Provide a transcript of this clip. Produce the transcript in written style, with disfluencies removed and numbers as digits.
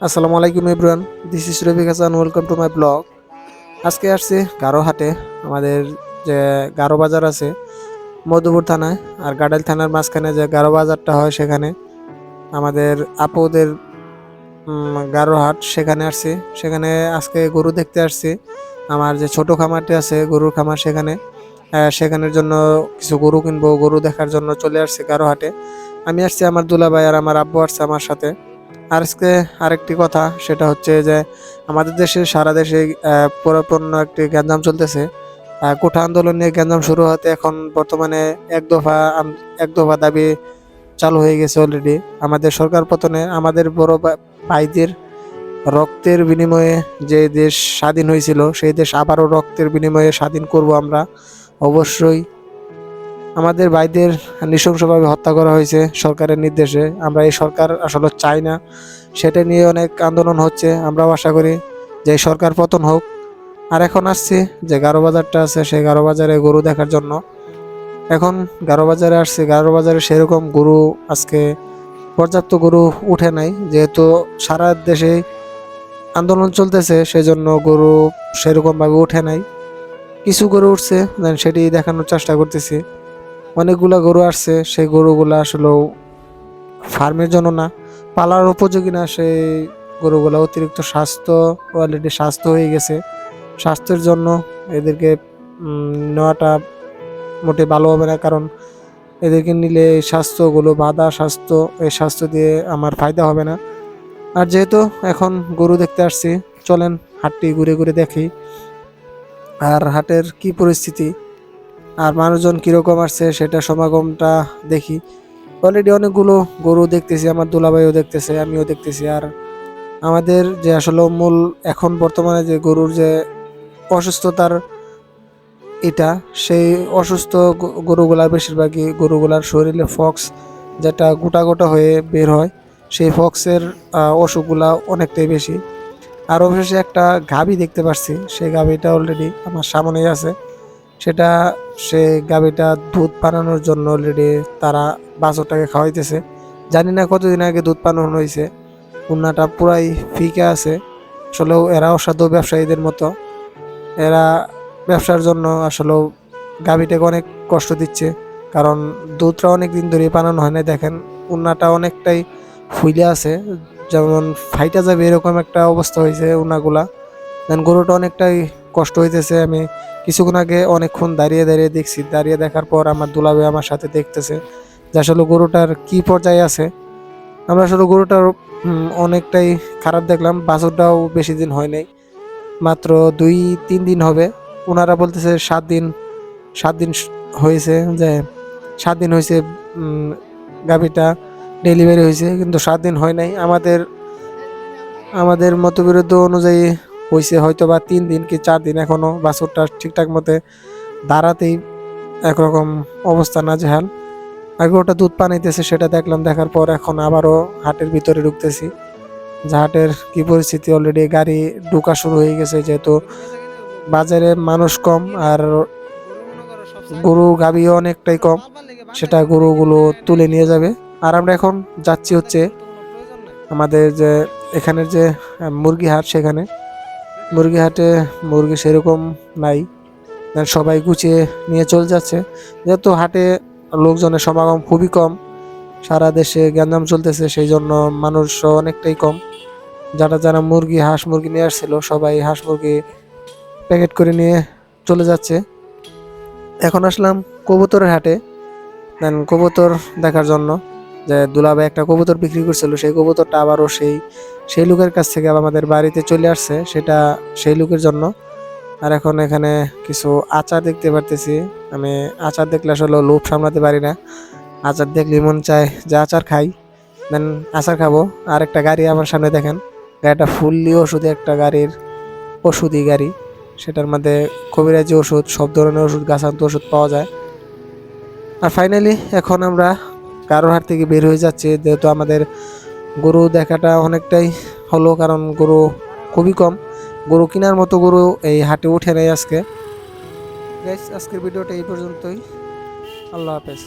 আসসালামু আলাইকুম everyone, this is Rafiq Hasan, welcome to my blog. আজকে আসছি গারো হাটে। আমাদের যে গারো বাজার আছে মধুপুর থানায়, আর গাডাইল থানার মাঝখানে যে গারো বাজারটা হয় সেখানে আমাদের আপুদের গারো হাট, সেখানে আসছি। সেখানে আজকে গরু দেখতে আসছি। আমার যে ছোট খামারটি আছে গরুর খামার, সেখানের জন্য কিছু গরু কিনবো। গরু দেখার জন্য চলে আসছি গারো হাটে। আমি আসছি, আমার দুলাভাই আর আমার আব্বু আসছে আমার সাথে। আর আজকে আরেকটি কথা, সেটা হচ্ছে যে আমাদের দেশে, সারা দেশে পুরোপূর্ণ একটি গ্যাঞ্জাম চলতেছে। কোঠা আন্দোলন নিয়ে গ্যাঞ্জাম শুরু হতে এখন বর্তমানে এক দফা দাবি চালু হয়ে গেছে অলরেডি। আমাদের সরকার পতনে আমাদের বড় ভাইদের রক্তের বিনিময়ে যে দেশ স্বাধীন হয়েছিল, সেই দেশ আবারও রক্তের বিনিময়ে স্বাধীন করব আমরা অবশ্যই। আমাদের ভাইদের নৃশংসভাবে হত্যা করা হয়েছে সরকারের নির্দেশে। আমরা এই সরকার আসলে চাই না, সেটা নিয়ে অনেক আন্দোলন হচ্ছে। আমরাও আশা করি যে এই সরকার পতন হোক। আর এখন আসছি যে গারো বাজারটা আছে, সেই গারো বাজারে গরু দেখার জন্য। এখন গারো বাজারে আসছি, গারো বাজারে সেরকম গরু আজকে পর্যাপ্ত গরু উঠে নাই, যেহেতু সারা দেশে আন্দোলন চলতেছে, সেজন্য গরু সেরকম ভাবে উঠে নাই। কিছু গরু উঠছে, সেটি দেখানোর চেষ্টা করতেছি। অনেকগুলা গরু আসছে, সেই গরুগুলা আসলে ফার্মের জন্য না, পালার উপযোগী না। সেই গরুগুলা অতিরিক্ত অলরেডি স্বাস্থ্য হয়ে গেছে। স্বাস্থ্যের জন্য এদেরকে নেওয়াটা মোটে ভালো হবে না, কারণ এদেরকে নিলে এই স্বাস্থ্যগুলো স্বাস্থ্য, এই স্বাস্থ্য দিয়ে আমার ফায়দা হবে না। আর যেহেতু এখন গরু দেখতে আসছি, চলেন হাটটি ঘুরে ঘুরে দেখি আর হাটের কি পরিস্থিতি, আর মানুষজন কিরকম আসছে সেটা সমাগমটা দেখি। অলরেডি অনেকগুলো গরু দেখতেছি, আমার দুলাভাইও দেখতেছে, আমিও দেখতেছি। আর আমাদের যে আসলে মূল এখন বর্তমানে যে গরুর যে অসুস্থতার এটা, সেই অসুস্থ গরুগুলার বেশিরভাগই গরুগুলার শরীরে ফক্স, যেটা গোটা গোটা হয়ে বের হয়, সেই ফক্সের অসুখগুলা অনেকটাই বেশি। আর অবশেষে একটা গাভী দেখতে পাচ্ছি, সেই গাভীটা অলরেডি আমার সামনেই আছে। সেটা সে গাভীটা দুধ বানানোর জন্য অলরেডি তারা বাছুরটাকে খাওয়াইতেছে। জানি না কতদিন আগে দুধ বানানো হয়েছে। উন্নাটা পুরাই ফিকে আছে। আসলেও এরা অসাধু ব্যবসায়ীদের মতো, এরা ব্যবসার জন্য আসলেও গাভীটাকে অনেক কষ্ট দিচ্ছে, কারণ দুধটা অনেক দিন ধরে বানানো হয় না। দেখেন উন্নাটা অনেকটাই ফুলে আছে, যেমন ফাইটা যাবে এরকম একটা অবস্থা হয়েছে উন্নাগুলা। দেন গরুটা অনেকটাই কষ্ট হইতেছে। আমি কিছুক্ষণ আগে অনেকক্ষণ দাঁড়িয়ে দাঁড়িয়ে দেখছি, দাঁড়িয়ে দেখার পর আমার দুলাভাই আমার সাথে দেখতেছে যে আসলে গরুটার কি পর্যায়ে আছে। আমরা আসলে গরুটার অনেকটাই খারাপ দেখলাম। বাছুরটাও বেশি দিন হয় নাই, মাত্র 2-3 দিন হবে। ওনারা বলতেছে 7 দিন, 7 দিন হয়েছে, যে 7 দিন হয়েছে গাভীটা ডেলিভারি হয়েছে, কিন্তু 7 দিন হয় নাই। আমাদের আমাদের মতবিরোধ অনুযায়ী হয়েছে হয়তো বা 3 দিন কি 4 দিন। এখনো বাছুরটা ঠিকঠাক মতে দাঁড়াতেই একরকম অবস্থা নাজেহাল। আগে ওটা দুধ পানাইতেছে, সেটা দেখলাম। দেখার পর এখন আবারও হাটের ভিতরে ঢুকতেছি, যে হাটের কি পরিস্থিতি। অলরেডি গাড়ি ঢোকা শুরু হয়ে গেছে, যেহেতু বাজারে মানুষ কম আর গরু গাভীও অনেকটাই কম, সেটা গরুগুলো তুলে নিয়ে যাবে। আর আমরা এখন যাচ্ছি হচ্ছে আমাদের যে এখানের যে মুরগি হাট, সেখানে মুরগি হাটে মুরগি সেরকম নাই, সবাই গুছিয়ে নিয়ে চলে যাচ্ছে। যেহেতু হাটে লোকজনের সমাগম খুবই কম, সারা দেশে গ্যাঞ্জাম চলতেছে, সেই জন্য মানুষ অনেকটাই কম। যারা যারা হাঁস মুরগি নিয়ে আসছিল, সবাই হাঁস মুরগি প্যাকেট করে নিয়ে চলে যাচ্ছে। এখন আসলাম কবুতরের হাটে, দেন কবুতর দেখার জন্য। যে দুলাভাই একটা কবুতর বিক্রি করছিল, সেই কবুতরটা আবারও সেই লোকের কাছ থেকে আমাদের বাড়িতে চলে আসছে, সেটা সেই লোকের জন্য। আর এখন এখানে কিছু আচার দেখতে পারতেছি। আমি আচার দেখলে আসলে লোভ সামলাতে পারি না, আচার দেখলে মন চায় যে আচার খাই। দেন আচার খাবো। আর একটা গাড়ি আমার সামনে দেখেন, গাড়িটা ফুললি ওষুধে, একটা গাড়ির ওষুধই গাড়ি, সেটার মধ্যে কবিরাজি ওষুধ, সব ধরনের ওষুধ, গাছান্ত ওষুধ পাওয়া যায়। আর ফাইনালি এখন আমরা কারোর হাট থেকে বের হয়ে যাচ্ছি, যেহেতু আমাদের গরু দেখাটা অনেকটাই হলো, কারণ গরু খুবই কম। গরু কেনার মতো গরু এই হাটে উঠে নেই আজকে। গাইস, আজকের ভিডিওটা এই পর্যন্তই। আল্লাহ হাফেজ।